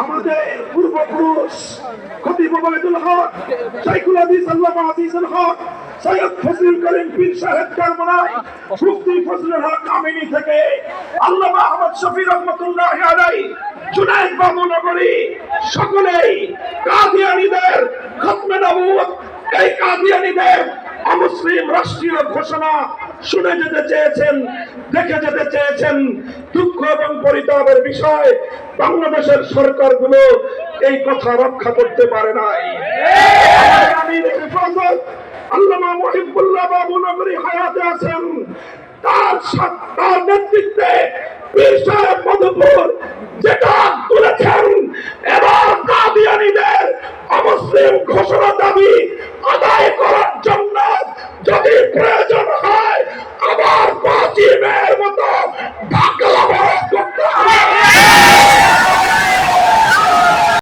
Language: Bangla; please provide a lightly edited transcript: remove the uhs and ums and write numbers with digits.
আমাদের পূর্বপুরুষ খতিব ওবায়দুল হক, শাইখুল হাদিস আল্লামা আজিজুল হক, সৈয়দ ফজলুল করিম পীর সাহেব কারমানাই, মুফতি ফজলুল হক আমিনী থেকে আল্লামা আহমদ শফি রহমাতুল্লাহি আলাইহি, জুনায়েদ বাবুনগরী, সকলেই কাদিয়ানীদের খতমে নবুয়ত, এই কাদিয়ানীদের অমুসলিম রাষ্ট্রীয় ঘোষণা শুনে যেতে চেয়েছেন, দেখে যেতে চেয়েছেন। দুঃখ এবং পরিতাপের বিষয়, বাংলাদেশের সরকারগুলো এই কথা রক্ষা করতে পারে নাই। আমিনের হেফাজত আল্লামা মুহিবুল্লাহ বাবুনগরী হায়াতে আছেন, তার নেতৃত্বে পীর সাহেব